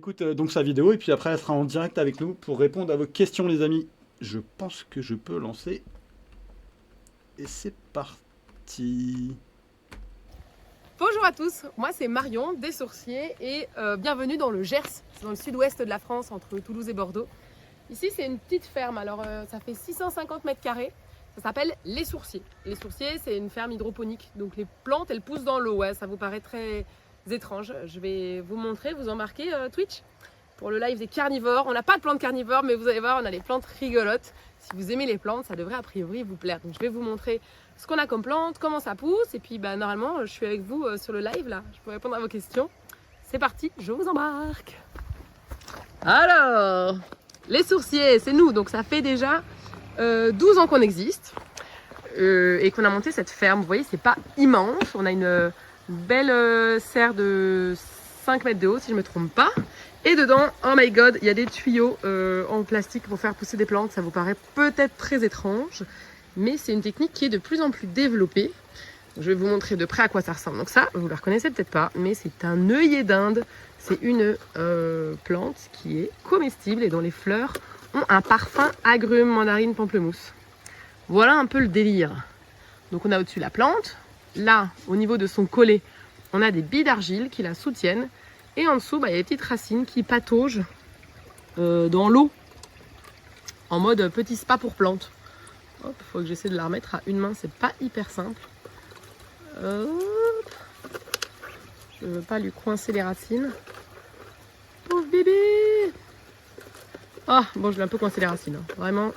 écoute donc sa vidéo et puis après elle sera en direct avec nous pour répondre à vos questions les amis. Je pense que je peux lancer. Et c'est parti. Bonjour à tous, moi c'est Marion des Sourciers et bienvenue dans le Gers, c'est dans le sud-ouest de la France entre Toulouse et Bordeaux. Ici c'est une petite ferme, alors ça fait 650 mètres carrés, ça s'appelle Les Sourciers. Les Sourciers c'est une ferme hydroponique, donc les plantes elles poussent dans l'eau, ouais, ça vous paraît très étrange. Je vais vous montrer, vous embarquer Twitch pour le live des carnivores. On n'a pas de plantes carnivores mais vous allez voir on a des plantes rigolotes. Si vous aimez les plantes ça devrait a priori vous plaire. Donc je vais vous montrer ce qu'on a comme plante, comment ça pousse, et puis normalement je suis avec vous sur le live là, je peux répondre à vos questions. C'est parti, je vous embarque. Alors, les Sourciers, c'est nous, donc ça fait déjà 12 ans qu'on existe et qu'on a monté cette ferme. Vous voyez, c'est pas immense, on a une belle serre de 5 mètres de haut si je me trompe pas. Et dedans, oh my god, il y a des tuyaux en plastique pour faire pousser des plantes, ça vous paraît peut-être très étrange. Mais c'est une technique qui est de plus en plus développée. Je vais vous montrer de près à quoi ça ressemble. Donc ça, vous ne la reconnaissez peut-être pas, mais c'est un œillet d'Inde. C'est une plante qui est comestible et dont les fleurs ont un parfum agrumes, mandarine, pamplemousse. Voilà un peu le délire. Donc on a au-dessus la plante. Là, au niveau de son collet, on a des billes d'argile qui la soutiennent. Et en dessous, il y a des petites racines qui pataugent dans l'eau, en mode petit spa pour plantes. Hop, faut que j'essaie de la remettre à une main, c'est pas hyper simple. Hop. Je veux pas lui coincer les racines. Pauvre bébé. Ah, bon, je l'ai un peu coincé les racines. Hein. Vraiment,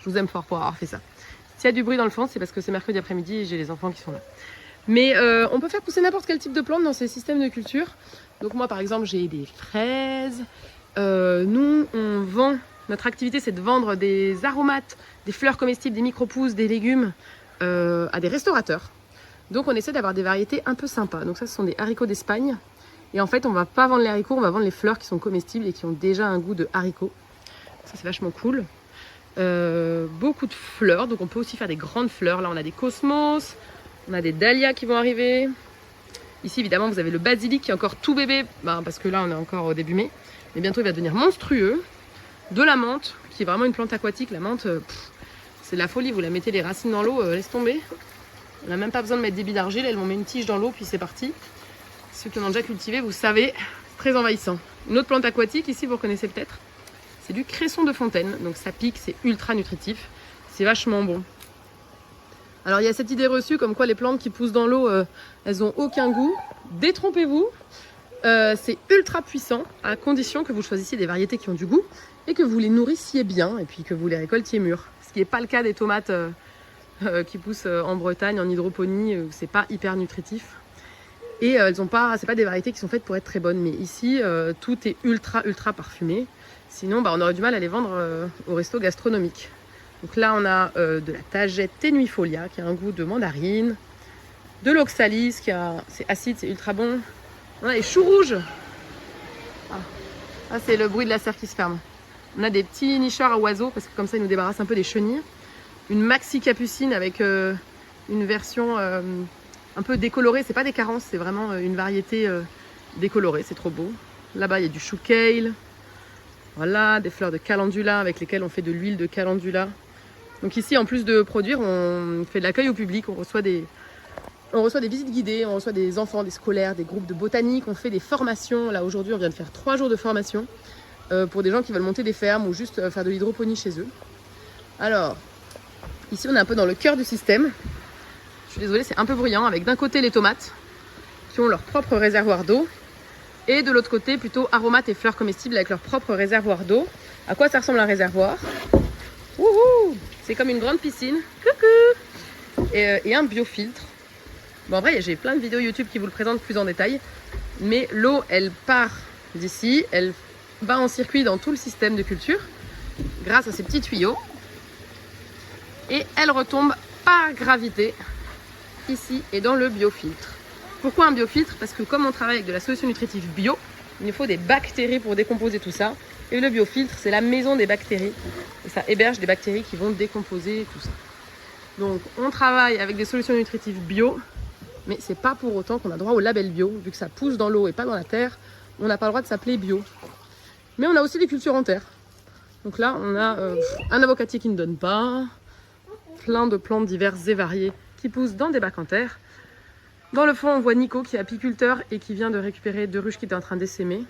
je vous aime fort pour avoir fait ça. S'il y a du bruit dans le fond, c'est parce que c'est mercredi après-midi et j'ai les enfants qui sont là. Mais on peut faire pousser n'importe quel type de plante dans ces systèmes de culture. Donc moi, par exemple, j'ai des fraises. Nous, on vend... Notre activité, c'est de vendre des aromates, des fleurs comestibles, des micro-pousses, des légumes à des restaurateurs. Donc, on essaie d'avoir des variétés un peu sympas. Donc ça, ce sont des haricots d'Espagne. Et en fait, on va pas vendre les haricots, on va vendre les fleurs qui sont comestibles et qui ont déjà un goût de haricot. Ça, c'est vachement cool. Beaucoup de fleurs, donc on peut aussi faire des grandes fleurs. Là, on a des cosmos, on a des dahlias qui vont arriver. Ici, évidemment, vous avez le basilic qui est encore tout bébé, parce que là, on est encore au début mai. Mais bientôt, il va devenir monstrueux. De la menthe, qui est vraiment une plante aquatique. La menthe, c'est de la folie. Vous la mettez les racines dans l'eau, laisse tomber. On n'a même pas besoin de mettre des billes d'argile. Elles vont mettre une tige dans l'eau, puis c'est parti. Ceux qui en ont déjà cultivé, vous savez, c'est très envahissant. Une autre plante aquatique, ici, vous reconnaissez peut-être. C'est du cresson de fontaine. Donc ça pique, c'est ultra nutritif. C'est vachement bon. Alors il y a cette idée reçue comme quoi les plantes qui poussent dans l'eau, elles n'ont aucun goût. Détrompez-vous. C'est ultra puissant à condition que vous choisissiez des variétés qui ont du goût et que vous les nourrissiez bien et puis que vous les récoltiez mûres. Ce qui n'est pas le cas des tomates qui poussent en Bretagne en hydroponie, c'est pas hyper nutritif. Et elles ont pas, c'est pas des variétés qui sont faites pour être très bonnes. Mais ici, tout est ultra parfumé. Sinon, on aurait du mal à les vendre au resto gastronomique. Donc là, on a de la tagette tenuifolia qui a un goût de mandarine, de l'oxalis c'est acide, c'est ultra bon. On a les choux rouges. Ah, c'est le bruit de la serre qui se ferme. On a des petits nichoirs à oiseaux parce que comme ça ils nous débarrassent un peu des chenilles. Une maxi capucine avec une version un peu décolorée. C'est pas des carences, c'est vraiment une variété décolorée. C'est trop beau. Là-bas il y a du chou kale. Voilà, des fleurs de calendula avec lesquelles on fait de l'huile de calendula. Donc ici en plus de produire, on fait de l'accueil au public. On reçoit des visites guidées, on reçoit des enfants, des scolaires, des groupes de botanique, on fait des formations. Là aujourd'hui on vient de faire 3 jours de formation pour des gens qui veulent monter des fermes ou juste faire de l'hydroponie chez eux. Alors, ici on est un peu dans le cœur du système. Je suis désolée, c'est un peu bruyant avec d'un côté les tomates qui ont leur propre réservoir d'eau et de l'autre côté plutôt aromates et fleurs comestibles avec leur propre réservoir d'eau. À quoi ça ressemble un réservoir? Wouhou! C'est comme une grande piscine. Coucou! Et un biofiltre. Bon, en vrai, j'ai plein de vidéos YouTube qui vous le présentent plus en détail. Mais l'eau, elle part d'ici, elle va en circuit dans tout le système de culture grâce à ces petits tuyaux. Et elle retombe par gravité ici et dans le biofiltre. Pourquoi un biofiltre? Parce que comme on travaille avec de la solution nutritive bio, il nous faut des bactéries pour décomposer tout ça. Et le biofiltre, c'est la maison des bactéries. Et ça héberge des bactéries qui vont décomposer tout ça. Donc, on travaille avec des solutions nutritives bio. Mais c'est pas pour autant qu'on a droit au label bio, vu que ça pousse dans l'eau et pas dans la terre, on n'a pas le droit de s'appeler bio. Mais on a aussi des cultures en terre. Donc là, on a un avocatier qui ne donne pas, plein de plantes diverses et variées qui poussent dans des bacs en terre. Dans le fond, on voit Nico qui est apiculteur et qui vient de récupérer 2 ruches qui étaient en train d'essaimer.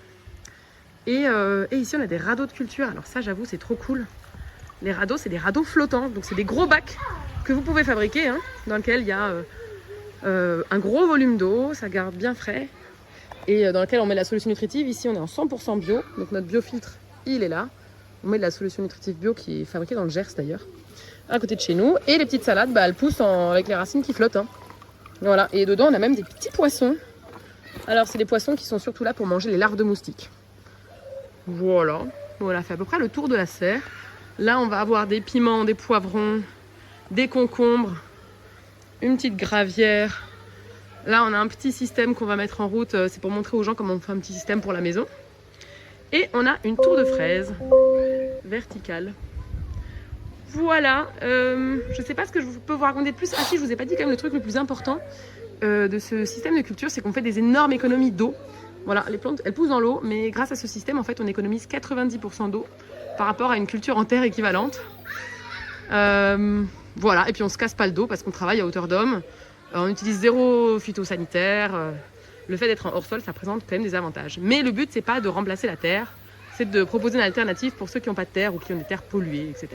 Et ici, on a des radeaux de culture. Alors ça, j'avoue, c'est trop cool. Les radeaux, c'est des radeaux flottants. Donc c'est des gros bacs que vous pouvez fabriquer, hein, dans lesquels il y a un gros volume d'eau, ça garde bien frais. Et dans lequel on met de la solution nutritive. Ici, on est en 100% bio. Donc notre biofiltre, il est là. On met de la solution nutritive bio qui est fabriquée dans le Gers d'ailleurs, à côté de chez nous. Et les petites salades, elles poussent avec les racines qui flottent. Hein. Voilà. Et dedans, on a même des petits poissons. Alors, c'est des poissons qui sont surtout là pour manger les larves de moustiques. Voilà. Voilà, fait à peu près le tour de la serre. Là, on va avoir des piments, des poivrons, des concombres, une petite gravière. Là, on a un petit système qu'on va mettre en route. C'est pour montrer aux gens comment on fait un petit système pour la maison. Et on a une tour de fraises verticale. Voilà, je sais pas ce que je peux vous raconter de plus. Ah si, je vous ai pas dit quand même le truc le plus important de ce système de culture, c'est qu'on fait des énormes économies d'eau. Voilà, les plantes, elles poussent dans l'eau, mais grâce à ce système, en fait, on économise 90% d'eau par rapport à une culture en terre équivalente. Voilà, et puis on se casse pas le dos parce qu'on travaille à hauteur d'homme. On utilise zéro phytosanitaire. Le fait d'être en hors-sol, ça présente quand même des avantages. Mais le but, c'est pas de remplacer la terre, c'est de proposer une alternative pour ceux qui n'ont pas de terre ou qui ont des terres polluées, etc.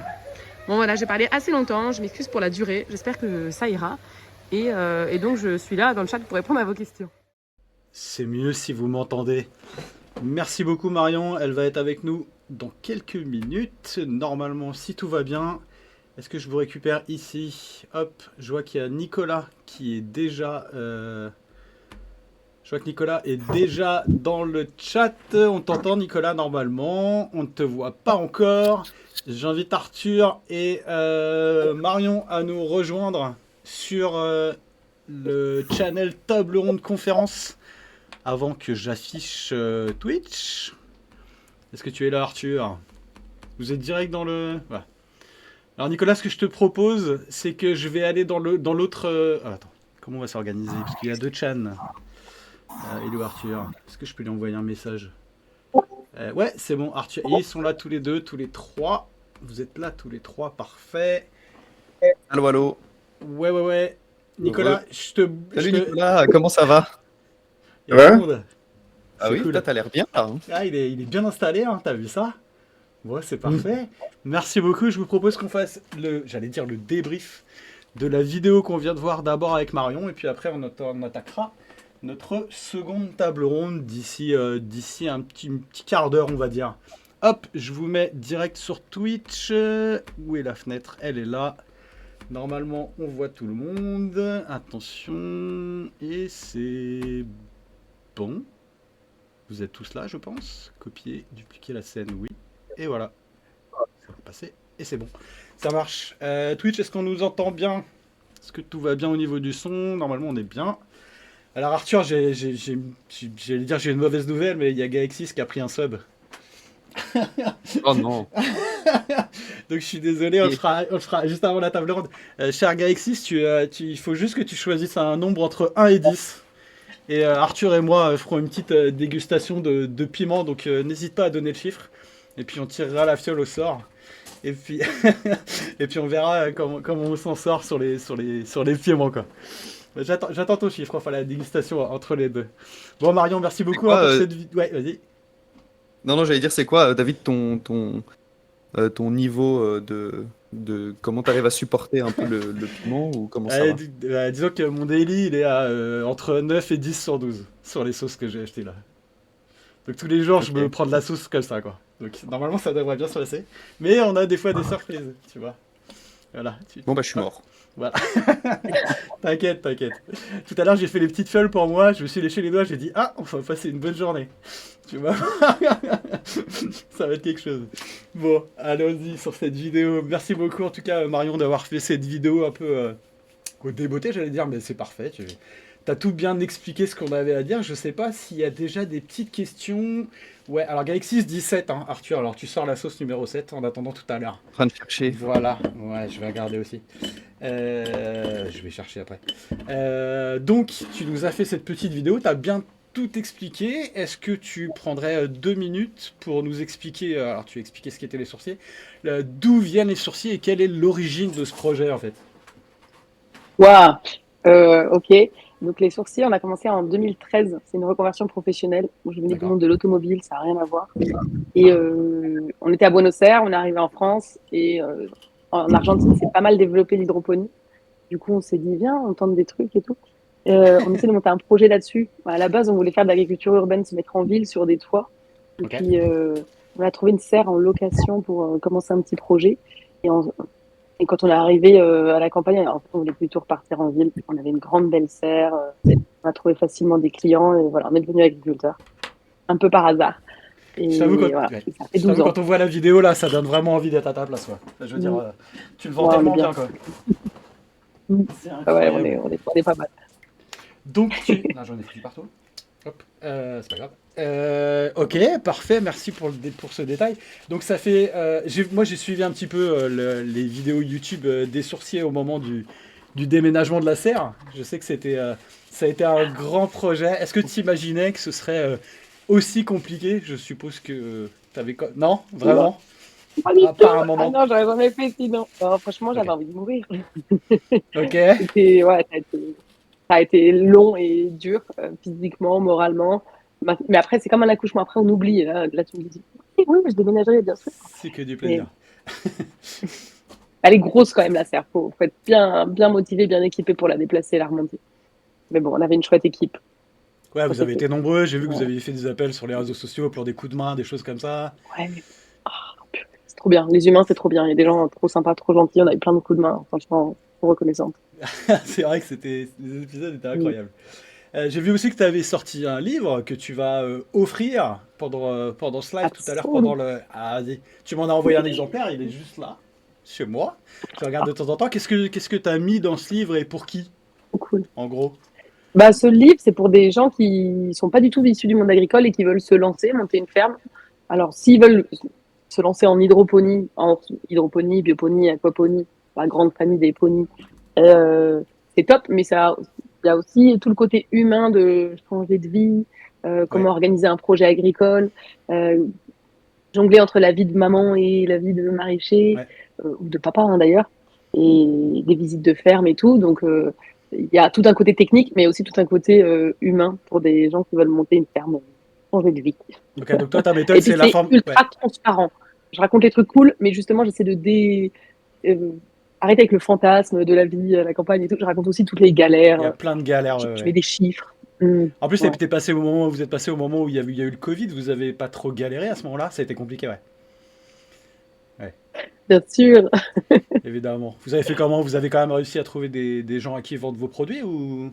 Bon voilà, j'ai parlé assez longtemps, je m'excuse pour la durée, j'espère que ça ira. Et donc je suis là dans le chat pour répondre à vos questions. C'est mieux si vous m'entendez. Merci beaucoup Marion, elle va être avec nous dans quelques minutes. Normalement, si tout va bien, est-ce que je vous récupère ici? Hop, je vois qu'il y a Nicolas qui est déjà... Je vois que Nicolas est déjà dans le chat. On t'entend Nicolas normalement. On ne te voit pas encore. J'invite Arthur et Marion à nous rejoindre sur le channel Table Ronde Conférence avant que j'affiche Twitch. Est-ce que tu es là Arthur? Vous êtes direct dans le... Voilà. Alors Nicolas, ce que je te propose, c'est que je vais aller dans l'autre... attends, comment on va s'organiser? Parce qu'il y a 2 chans. Hello Arthur, est-ce que je peux lui envoyer un message? Ouais, c'est bon Arthur, et ils sont là tous les deux, tous les 3. Vous êtes là tous les 3, parfait. Allô, allô. Ouais. Nicolas, Salut Nicolas, comment ça va? Il y a tout le monde. Ah oui, cool. toi t'as l'air bien là. Hein. Ah, il est bien installé, hein, t'as vu ça? Ouais, c'est parfait. Merci beaucoup, je vous propose qu'on fasse j'allais dire le débrief de la vidéo qu'on vient de voir d'abord avec Marion, et puis après on attaquera notre seconde table ronde d'ici un petit quart d'heure, on va dire. Hop, je vous mets direct sur Twitch. Où est la fenêtre? Elle est là. Normalement, on voit tout le monde. Attention. Et c'est bon. Vous êtes tous là, je pense. Copier, dupliquer la scène, oui. Et voilà. Ça va passer. Et c'est bon. Ça marche. Twitch, est-ce qu'on nous entend bien? Est-ce que tout va bien au niveau du son? Normalement, on est bien. Alors Arthur, j'allais dire j'ai une mauvaise nouvelle, mais il y a Gaexis qui a pris un sub. Oh non. Donc je suis désolé, on le fera juste avant la table ronde. Cher Gaexis, il faut juste que tu choisisses un nombre entre 1 et 10. Et Arthur et moi ferons une petite dégustation de piment, donc n'hésite pas à donner le chiffre. Et puis on tirera la fiole au sort. Et puis, et puis on verra comment on s'en sort sur les piments, quoi. J'attends ton chiffre, enfin la dégustation entre les deux. Bon Marion, merci beaucoup pour cette vidéo. Ouais, vas-y. Non, j'allais dire c'est quoi, David, ton niveau de comment t'arrives à supporter un peu le piment ou comment ça va? Disons que mon daily, il est à entre 9 et 10 sur 12 sur les sauces que j'ai achetées là. Donc tous les jours, je me prends de la sauce comme ça, quoi. Donc normalement, ça devrait bien se passer. Mais on a des fois des surprises, tu vois. Voilà. Bon, bah je suis mort. Voilà. T'inquiète. Tout à l'heure, j'ai fait les petites fioles pour moi, je me suis léché les doigts, j'ai dit ah, on va passer une bonne journée. Tu vois. Ça va être quelque chose. Bon, allons-y sur cette vidéo. Merci beaucoup en tout cas Marion d'avoir fait cette vidéo un peu au débeauté, j'allais dire, mais c'est parfait. T'as tout bien expliqué ce qu'on avait à dire. Je sais pas s'il y a déjà des petites questions. Ouais, alors Galaxy 17, hein, Arthur, alors tu sors la sauce numéro 7 en attendant tout à l'heure. En train de chercher. Voilà, ouais, je vais regarder aussi. Je vais chercher après. Donc, tu nous as fait cette petite vidéo, t'as bien tout expliqué. Est-ce que tu prendrais 2 minutes pour nous expliquer, alors tu expliquais ce qu'étaient les sourciers, d'où viennent les sourciers et quelle est l'origine de ce projet en fait? Waouh! Ok. Donc, les sourciers, on a commencé en 2013. C'est une reconversion professionnelle. Moi, je venais du D'accord. monde de l'automobile, ça n'a rien à voir. Et on était à Buenos Aires, on est arrivé en France. Et en Argentine, c'est pas mal développé l'hydroponie. Du coup, on s'est dit, viens, on tente des trucs et tout. On essaie de monter un projet là-dessus. À la base, on voulait faire de l'agriculture urbaine, se mettre en ville sur des toits. Et Ok. puis, on a trouvé une serre en location pour commencer un petit projet. Et, et quand on est arrivé à la campagne, en fait, on voulait plutôt repartir en ville. On avait une grande belle serre. On a trouvé facilement des clients. Et voilà, on est devenu agriculteur. Un peu par hasard. Je t'avoue, Et voilà, ouais. et ça fait Je t'avoue, 12 ans. quand on voit la vidéo là, ça donne vraiment envie d'être à ta place. Ouais. Je veux dire, Mm. tu le vends Ouais, on est tellement bien. bien quoi. Mm. C'est Ouais, incroyable. on est pas mal. Donc tu. Non, j'en ai pris partout. Hop, c'est pas grave. Ok, parfait, merci pour ce détail. Donc ça fait, moi j'ai suivi un petit peu les vidéos YouTube des sourciers au moment du déménagement de la serre. Je sais que ça a été un grand projet. Est-ce que tu imaginais que ce serait aussi compliqué? Je suppose que t'avais... Non, Non, vraiment? pas du tout. Pas un Ah moment. non, j'aurais jamais fait sinon. Non, franchement, Ok. j'avais envie de mourir. Ok. C'était, ouais, ça a été long et dur, physiquement, moralement. Mais après, c'est comme un accouchement. Après, on oublie. Là tu me dis, oui, oui, je déménagerai, bien sûr. C'est que du Mais plaisir. elle est grosse quand même, la serre. Faut être bien, bien motivé, bien équipé pour la déplacer et la remonter. Mais bon, on avait une chouette équipe. Ouais, Ça vous s'est avez fait. été nombreux. J'ai vu que vous Ouais. aviez fait des appels sur les réseaux sociaux pour des coups de main, des choses comme ça. Ouais. Ah, purée, c'est trop bien. Les humains, c'est trop bien. Il y a des gens trop sympas, trop gentils. On a eu plein de coups de main. Franchement, trop reconnaissante. C'est vrai que les épisodes étaient Mm. incroyables. J'ai vu aussi que tu avais sorti un livre que tu vas offrir pendant ce live tout à l'heure pendant Absolument. le. Ah, vas-y. Tu m'en as envoyé un exemplaire, il est juste là, chez moi. Je regarde de temps en temps. Qu'est-ce que tu as mis dans ce livre et pour qui, Trop cool. en gros? Bah, ce livre, c'est pour des gens qui sont pas du tout issus du monde agricole et qui veulent se lancer, monter une ferme. Alors, s'ils veulent se lancer en hydroponie, bioponie, aquaponie, la grande famille des ponies, c'est top, mais ça, il y a aussi tout le côté humain de changer de vie, Ouais, comment organiser un projet agricole, euh, jongler entre la vie de maman et la vie de maraîcher, ouais. ou de papa hein, d'ailleurs, et des visites de ferme et tout. Donc, il y a tout un côté technique, mais aussi tout un côté humain pour des gens qui veulent monter une ferme, changer de vie. Ok, donc toi, ta méthode, Et puis, c'est la c'est forme. Ouais. ultra transparent. Je raconte les trucs cool, mais justement, j'essaie de euh, arrêter avec le fantasme de la vie à la campagne et tout. Je raconte aussi toutes les Il y a galères. plein de galères. Ouais, Je mets ouais. des chiffres. En plus, Ouais. vous êtes passé au moment où il y a eu le Covid. Vous avez pas trop galéré à ce moment-là. Ça a été compliqué, ouais. Ouais. Bien sûr. Évidemment. Vous avez fait comment? Vous avez quand même réussi à trouver des gens à qui vendre vos produits ou...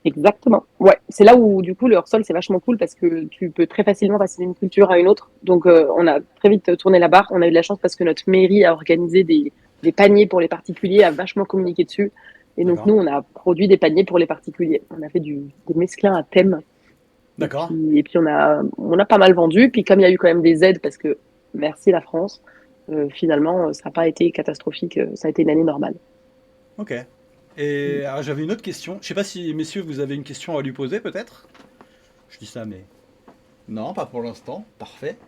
Exactement. Ouais, c'est là où du coup le hors-sol c'est vachement cool parce que tu peux très facilement passer d'une culture à une autre. Donc on a très vite tourné la barre. On a eu de la chance parce que notre mairie a organisé des paniers pour les particuliers, a vachement communiqué dessus. Et donc D'accord. nous on a produit des paniers pour les particuliers. On a fait des mesclins à thème. D'accord. Et puis on a pas mal vendu. Puis comme il y a eu quand même des aides parce que merci la France, finalement ça n'a pas été catastrophique. Ça a été une année normale. Ok. Et alors, j'avais une autre question. Je sais pas si, messieurs, vous avez une question à lui poser, peut-être? Je dis ça, mais... Non, pas pour l'instant. Parfait.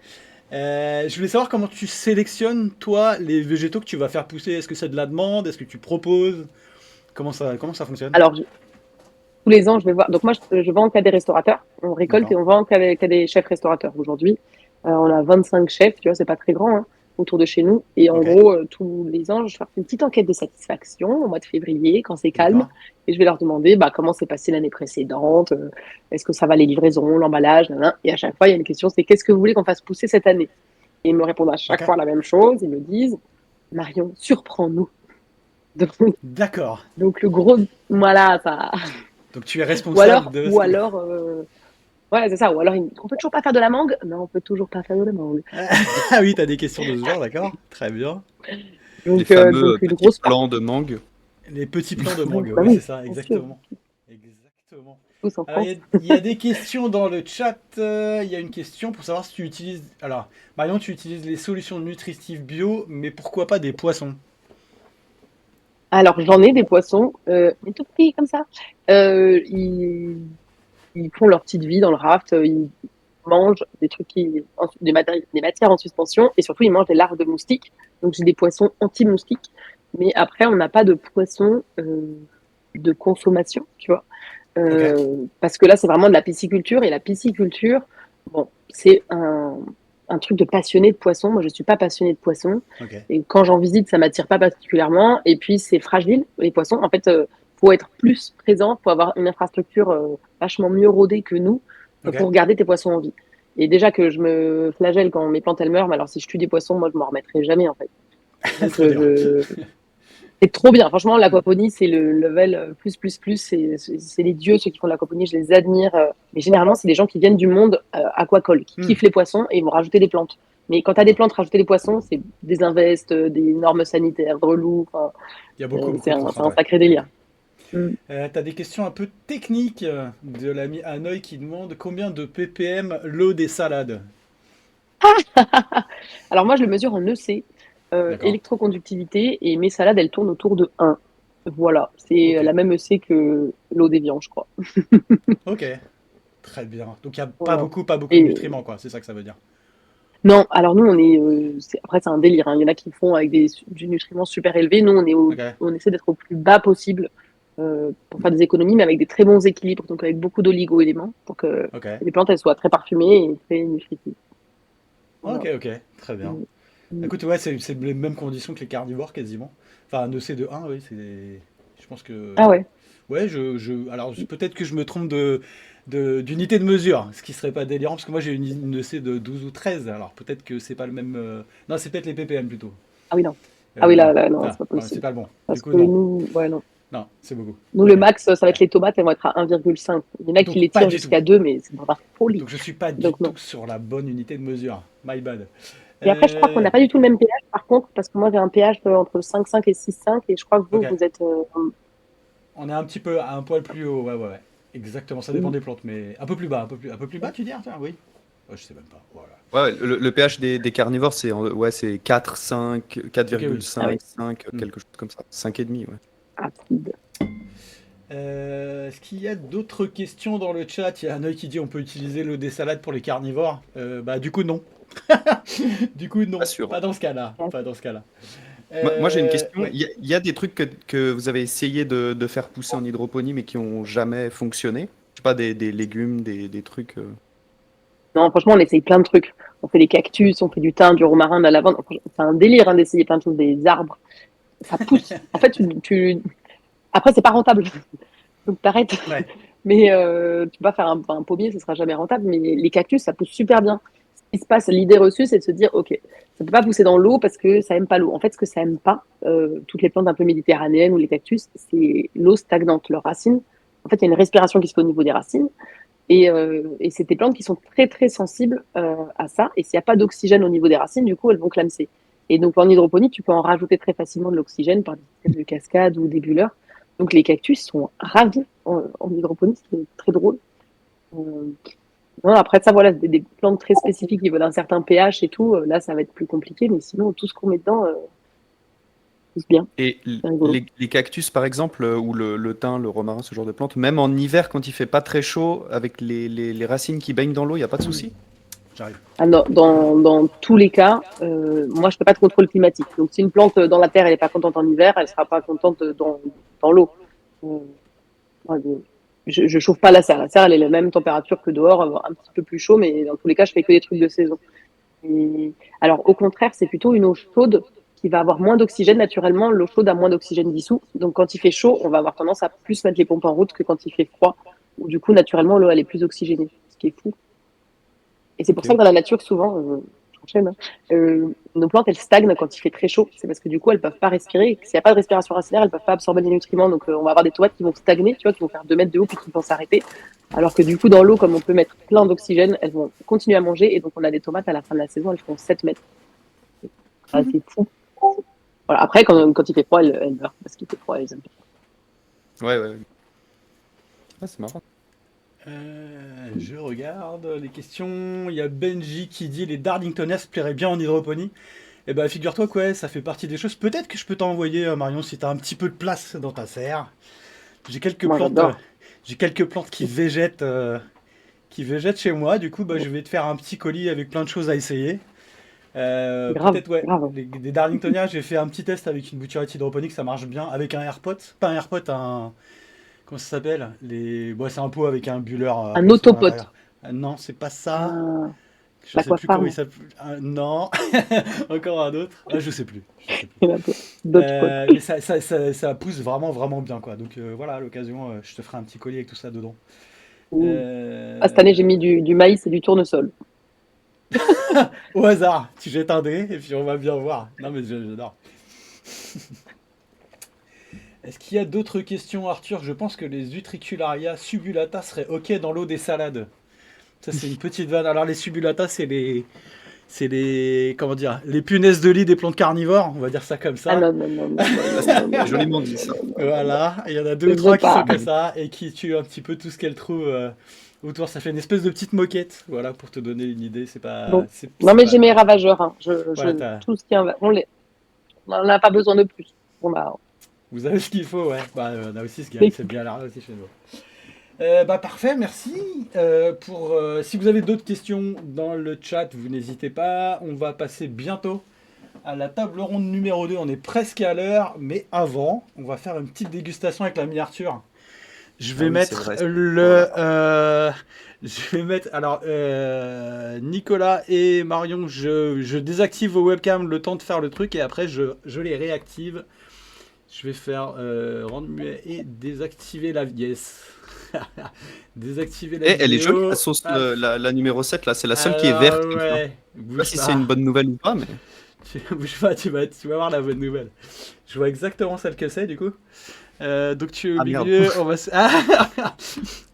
Je voulais savoir comment tu sélectionnes, toi, les végétaux que tu vas faire pousser. Est-ce que c'est de la demande? Est-ce que tu proposes? Comment ça fonctionne? Alors tous les ans, je vais voir. Donc moi, je vends qu'à des restaurateurs. On récolte D'accord. et on vend qu'à des chefs restaurateurs. Aujourd'hui, on a 25 chefs, tu vois, c'est pas très grand, hein, autour de chez nous. Et en Ok. gros, tous les ans, je fais une petite enquête de satisfaction au mois de février, quand c'est calme. D'accord. Et je vais leur demander bah, comment s'est passé l'année précédente, est-ce que ça va les livraisons, l'emballage, nanana. Et à chaque fois, il y a une question, c'est qu'est-ce que vous voulez qu'on fasse pousser cette année? Et ils me répondent à chaque Ok. fois la même chose. Ils me disent, Marion, surprends-nous. Donc, D'accord. donc le gros, voilà, ça. Donc tu es responsable de ce Ou que... alors, ouais, c'est ça. Ou alors, on peut toujours pas faire de la mangue? Non, on peut toujours pas faire de la mangue. Ah oui, t'as des questions de ce genre, d'accord. Très bien. Les Donc fameux une petits grosse part. plans de mangue. Les petits plans de mangue, Bah oui, c'est oui, ça, bien sûr, exactement. Exactement. tous en Alors, France. il y a des questions dans le chat. Il y a une question pour savoir si tu utilises. Alors, Marion, tu utilises les solutions nutritives bio, mais pourquoi pas des poissons? Alors, j'en ai des poissons, mais tout petits comme ça. Ils ils font leur petite vie dans le raft, ils mangent des trucs des matières en suspension et surtout ils mangent des larves de moustiques. Donc j'ai des poissons anti-moustiques. Mais après, on n'a pas de poissons de consommation, tu vois. Ok, Parce que là, c'est vraiment de la pisciculture. Et la pisciculture, bon, c'est un truc de passionné de poissons. Moi, je suis pas passionnée de poissons. ok, Et quand j'en visite, ça m'attire pas particulièrement. Et puis, c'est fragile, les poissons. En fait, faut être plus présent, faut avoir une infrastructure vachement mieux rodée que nous ok. pour garder tes poissons en vie. Et déjà que je me flagelle quand mes plantes elles meurent, mais alors si je tue des poissons, moi je m'en remettrai jamais en fait. Donc Trop dur. c'est trop bien. Franchement, l'aquaponie, c'est le level plus, plus, plus. C'est les dieux, ceux qui font de l'aquaponie, je les admire. Mais généralement, c'est des gens qui viennent du monde aquacole, qui Hmm, kiffent les poissons et ils vont rajouter des plantes. Mais quand tu as des plantes, rajouter des poissons, c'est des invests, des normes sanitaires, de relous. Enfin, Il y a beaucoup, beaucoup c'est de un, contraintes, ouais. sacré délire. Mm. T'as des questions un peu techniques de l'ami Hanoï qui demande combien de ppm l'eau des salades. Alors moi, je le mesure en EC, D'accord. électroconductivité, et mes salades, elles tournent autour de 1. Voilà, c'est Ok. la même EC que l'eau des viandes, je crois. Ok. Très bien. Donc il n'y a Voilà. pas beaucoup de Et nutriments, quoi. C'est ça que ça veut dire. non, alors nous, on est, après, c'est un délire, hein. Il y en a qui font avec du nutriment super élevé. Nous, Ok. on essaie d'être au plus bas possible pour faire des économies, mais avec des très bons équilibres, donc avec beaucoup d'oligo-éléments pour que Ok. les plantes elles soient très parfumées et très nutritives. Ok, Voilà. ok. Très bien. Mm. Mm. Écoute, ouais, c'est les mêmes conditions que les carnivores quasiment. Enfin, un EC de 1, oui, c'est. Je pense que. Ah ouais. Ouais, alors peut-être que je me trompe d'unité de mesure, ce qui serait pas délirant, parce que moi j'ai une EC de 12 ou 13, alors peut-être que c'est pas le même. Non, c'est peut-être les ppm plutôt. Ah oui, non. Ah oui, Non, là, non, c'est ah, pas ouais, c'est possible. pas le bon. Du Parce coup, que non. nous, ouais, non. Non, c'est beaucoup. Nous, le Ok. max, ça va être les tomates, elles vont être à 1,5. Il y en a qui Donc les pas tirent du tout. jusqu'à 2, mais c'est dans la folie. Donc je suis pas du Donc tout non. sur la bonne unité de mesure. My bad. Et après, je crois qu'on Euh, n'a pas du tout le même pH, par contre, parce que moi, j'ai un pH entre 5,5 et 6,5, et je crois que vous, ok. vous êtes... On est un petit peu à un poil plus haut. Ouais, ouais, ouais. Exactement, ça dépend des plantes, mais un peu plus bas, un peu plus bas, tu dis, tiens, oui. Ouais, je sais même pas. Voilà. Ouais, le pH des carnivores, ouais, c'est 4, 5, Ok, oui. 1. 4,5, 5, Hmm. quelque chose comme ça. 5,5, ouais. Acide. Est-ce qu'il y a d'autres questions dans le chat? Il y a un œil qui dit on peut utiliser l'eau des salades pour les carnivores. Bah du coup non. Du coup Pas non. sûr, hein. Pas dans ce cas-là. Pas dans ce cas-là. Moi, j'ai une question. Ouais. Il y a des trucs que vous avez essayé de faire pousser en hydroponie, mais qui ont jamais fonctionné. Je sais pas, des légumes, des trucs. Non, franchement, on essaye plein de trucs. On fait des cactus, on fait du thym, du romarin, de la lavande. C'est un délire hein, d'essayer plein de choses, des arbres. Ça pousse. En fait, après, c'est pas rentable. Donc, t'arrêtes. Ouais. Mais tu vas faire un pommier, ce sera jamais rentable. Mais les cactus, ça pousse super bien. Ce qui se passe, l'idée reçue, c'est de se dire, OK, ça peut pas pousser dans l'eau parce que ça aime pas l'eau. En fait, ce que ça aime pas, toutes les plantes un peu méditerranéennes ou les cactus, c'est l'eau stagnante. Leurs racines, en fait, il y a une respiration qui se fait au niveau des racines. Et c'est des plantes qui sont très très sensibles à ça. Et s'il n'y a pas d'oxygène au niveau des racines, du coup, elles vont clamser. Et donc en hydroponie, tu peux en rajouter très facilement de l'oxygène par des systèmes de cascade ou des bulleurs. Donc les cactus sont ravis en hydroponie, ce qui est très drôle. Euh, non, après ça, voilà, des plantes très spécifiques qui veulent un certain pH et tout. Là, ça va être plus compliqué, mais sinon, tout ce qu'on met dedans, pousse bien. Et C'est rigolo. les cactus, par exemple, ou le thym, le romarin, ce genre de plantes, même en hiver, quand il fait pas très chaud, avec les racines qui baignent dans l'eau, il n'y a pas de souci? J'arrive. Ah, dans tous les cas, moi, je fais pas de contrôle climatique. Donc, si une plante dans la terre, elle est pas contente en hiver, elle sera pas contente dans l'eau. Euh, ouais, je chauffe pas la serre. La serre, elle est la même température que dehors, un petit peu plus chaud, mais dans tous les cas, je fais que des trucs de saison. Et, alors, au contraire, c'est plutôt une eau chaude qui va avoir moins d'oxygène naturellement. L'eau chaude a moins d'oxygène dissous. Donc, quand il fait chaud, on va avoir tendance à plus mettre les pompes en route que quand il fait froid. Où, du coup, naturellement, l'eau, elle est plus oxygénée, ce qui est fou. Et c'est pour Ok. ça que dans la nature, souvent, j'enchaîne, hein, nos plantes, elles stagnent quand il fait très chaud. C'est parce que du coup, elles peuvent pas respirer. Et s'il n'y a pas de respiration racinaire, elles peuvent pas absorber les nutriments. Donc, on va avoir des tomates qui vont stagner, tu vois, qui vont faire 2 mètres de haut puis qui vont s'arrêter. Alors que du coup, dans l'eau, comme on peut mettre plein d'oxygène, elles vont continuer à manger. Et donc, on a des tomates à la fin de la saison, elles font 7 mètres. Ah, c'est fou. Voilà. Après, quand il fait froid, elles meurent parce qu'il fait froid, elles aiment pas. Ouais, ouais. Ah, c'est marrant. Je regarde les questions. Il y a Benji qui dit les Darlingtonias se plairaient bien en hydroponie. Eh ben, figure-toi que ouais, ça fait partie des choses. Peut-être que je peux t'envoyer, Marion, si t'as un petit peu de place dans ta serre. J'ai quelques Moi, plantes, j'adore. j'ai quelques plantes qui végètent qui végète chez moi. Du coup, bah, je vais te faire un petit colis avec plein de choses à essayer. Grave, Peut-être, ouais. grave. Des Darlingtonia, j'ai fait un petit test avec une bouturette hydroponique, ça marche bien. Avec un AirPod. Pas un AirPod, un. Comment ça s'appelle Bon, c'est un pot avec un buller. Un poisson à autopote. l'intérieur. Non, c'est pas ça. Ah, Je sais plus comment l'aquafarm. il s'appelle. Non, encore un autre. Ah, je sais plus. Je sais plus. D'autres potes. Mais ça pousse vraiment, vraiment bien, quoi. Donc voilà, à l'occasion, je te ferai un petit collier avec tout ça dedans. Ouh. Euh, Ah, cette année, j'ai mis du maïs et du tournesol. Au hasard, tu jettes un dé et puis on va bien voir. Non, mais j'adore. Est-ce qu'il y a d'autres questions, Arthur? Je pense que les Utricularia subulata seraient OK dans l'eau des salades. Ça, c'est une petite vanne. Alors, les subulata, c'est les, comment dire, les punaises de lit des plantes carnivores, on va dire ça comme Ah ça. non, non, non, non, non, non, non, Joliment non, dit ça. non, non. Voilà, il y en a deux Je ou trois veux qui sont pas. comme ça et qui tuent un petit peu tout ce qu'elles trouvent autour. Ça fait une espèce de petite moquette, voilà, pour te donner une idée. C'est pas, Bon. c'est Non, mais pas- j'ai mes ravageurs. Hein. Voilà, t'as- Tout ce qui on n'en a pas besoin de plus. On a... Vous avez ce qu'il faut, ouais. Bah, on a aussi ce qu'il y a, Oui. c'est bien là aussi chez nous. Bah parfait, merci. Si vous avez d'autres questions dans le chat, vous n'hésitez pas. On va passer bientôt à la table ronde numéro 2. On est presque à l'heure, mais avant, on va faire une petite dégustation avec l'ami Arthur. Je vais Ah oui, mettre c'est vrai. je vais mettre. Alors, Nicolas et Marion, je désactive vos webcams le temps de faire le truc et après je les réactive. Je vais faire rendre muet et désactiver la. Yes. Désactiver la Et elle est vidéo. jolie la sauce, Ah, la numéro 7 là, c'est la seule qui est alors, verte. Comme ça. ouais. Je sais Bouge pas si pas. c'est une bonne nouvelle ou pas, mais. Bouge pas, tu vas voir la bonne nouvelle. Je vois exactement celle que c'est du coup. Donc tu es au Ah, merde. milieu, on va.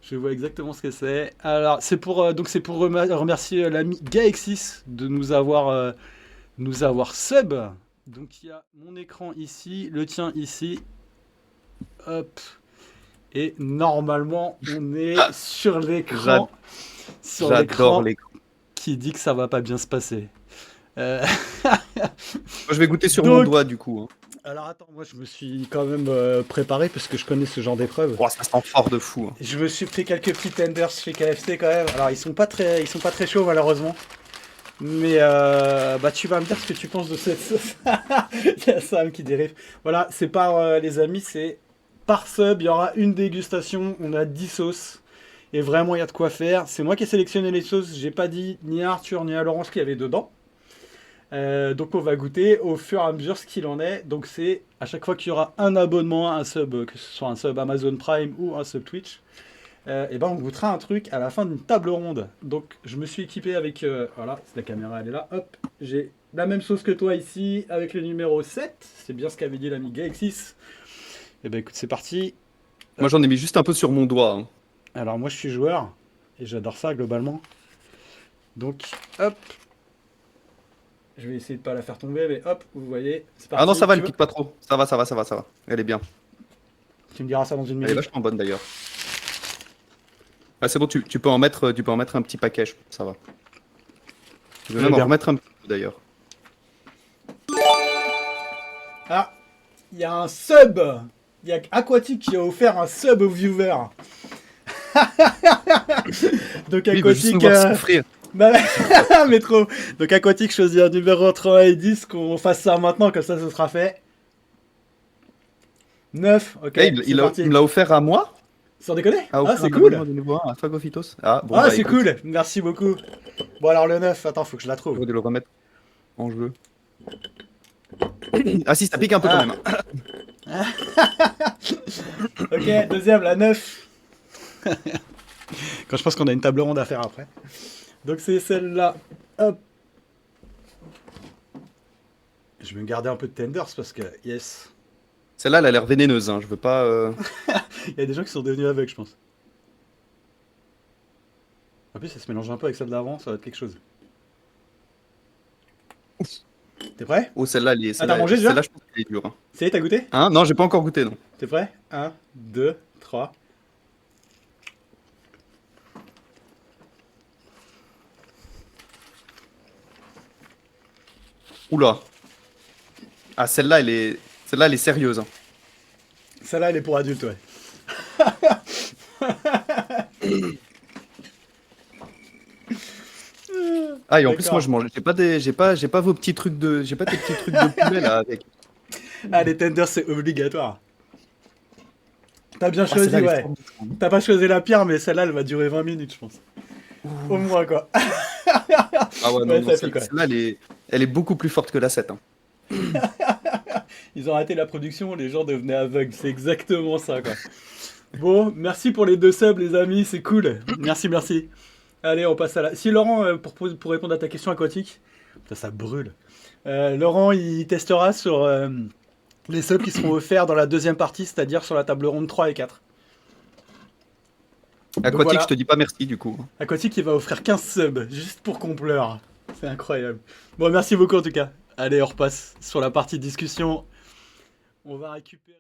Je vois exactement ce que c'est. Alors c'est pour remercier l'ami Gaexis de nous avoir sub. Donc il y a mon écran ici, le tien ici. Hop. Et normalement on est sur l'écran. Sur l'écran J'adore les. qui dit que ça va pas bien se passer. Moi, je vais goûter sur Donc- mon doigt du coup. Hein. Alors attends, moi je me suis quand même préparé parce que je connais ce genre d'épreuve. Oh, ça sent fort de fou. Hein. Je me suis pris quelques petits tenders chez KFC quand même. Alors ils sont pas très chauds malheureusement. Mais bah tu vas me dire ce que tu penses de cette sauce. Il y a Sam qui dérive. Voilà, c'est par les amis, c'est par sub, il y aura une dégustation, on a 10 sauces. Et vraiment il y a de quoi faire. C'est moi qui ai sélectionné les sauces, j'ai pas dit ni à Arthur ni à Laurence ce qu'il y avait dedans. Donc on va goûter au fur et à mesure ce qu'il en est. Donc c'est à chaque fois qu'il y aura un abonnement, un sub, que ce soit un sub Amazon Prime ou un sub Twitch, et ben on goûtera un truc à la fin d'une table ronde. Donc je me suis équipé avec, voilà, la caméra elle est là, hop, j'ai la même sauce que toi ici avec le numéro 7. C'est bien ce qu'avait dit l'ami Gaexis. Et ben écoute, c'est parti. Moi j'en ai mis juste un peu sur mon doigt. Hein. Alors moi je suis joueur et j'adore ça globalement. Donc hop. Je vais essayer de pas la faire tomber, mais hop, vous voyez, c'est parti. Ah non, ça va, elle Tu pique pas trop. Ça va. Elle est bien. Tu me diras ça dans une Elle est minute. vachement bonne d'ailleurs. Ah, c'est bon, tu peux en mettre un petit paquet, ça va. Je vais Elle est même en bien. remettre un petit peu d'ailleurs. Ah, il y a un sub. Il y a Aquatic qui a offert un sub aux viewers. Donc Lui, il veut juste Aquatic, nous voir souffrir. bah, mais trop. Donc Aquatic choisit un numéro entre 1 et 10, qu'on fasse ça maintenant, comme ça ce sera fait. 9, ok, Eh, c'est parti. il me l'a offert à moi. Sans déconner. Ah, Ah, c'est cool. À Fagophytos. Ah, bon, Ah, bah, c'est écoute, cool. Merci beaucoup. Bon, alors le 9, attends, faut que je la trouve. Je vais le remettre en jeu. Ah si, ça pique un peu Ah. quand même. Ok, deuxième, la 9. Quand je pense qu'on a une table ronde à faire après. Donc c'est celle-là. Hop. Je vais me garder un peu de tenders parce que, yes. Celle-là, elle a l'air vénéneuse. Hein. Je veux pas. Il y a des gens qui sont devenus aveugles, je pense. En plus, ça se mélange un peu avec celle d'avant, ça va être quelque chose. T'es prêt? Oh, celle-là, elle est. t'as mangé déjà? Celle-là, je pense qu'elle est dure. Hein. Ça y est, t'as goûté? Non, j'ai pas encore goûté, non. T'es prêt? 1, 2, 3. Oula. Ah, celle-là, elle est sérieuse. Hein. Celle-là, elle est pour adultes, ouais. Ah, et en plus, D'accord. moi, je mange. J'ai pas vos petits trucs de. J'ai pas tes petits trucs de poulet là avec. Ah, les tenders, c'est obligatoire. T'as bien Ah, choisi, celle-là, elle est ouais. forte. T'as pas choisi la pire, mais celle-là, elle va durer 20 minutes, je pense. Au moins, quoi. Ah ouais, non, Ouais, non, ça pique, ouais. celle-là, elle est beaucoup plus forte que la 7. Hein. Ils ont raté la production, les gens devenaient aveugles. C'est exactement ça, quoi. Bon, merci pour les 2 subs, les amis, c'est cool. Merci, merci. Allez, on passe à la... Si Laurent, pour répondre à ta question aquatique, ça brûle. Laurent, il testera sur les subs qui seront offerts dans la deuxième partie, c'est-à-dire sur la table ronde 3 et 4. Donc Aquatique, voilà, je te dis pas merci du coup. Aquatique, il va offrir 15 subs, juste pour qu'on pleure. C'est incroyable. Bon, merci beaucoup en tout cas. Allez, on repasse sur la partie discussion. On va récupérer...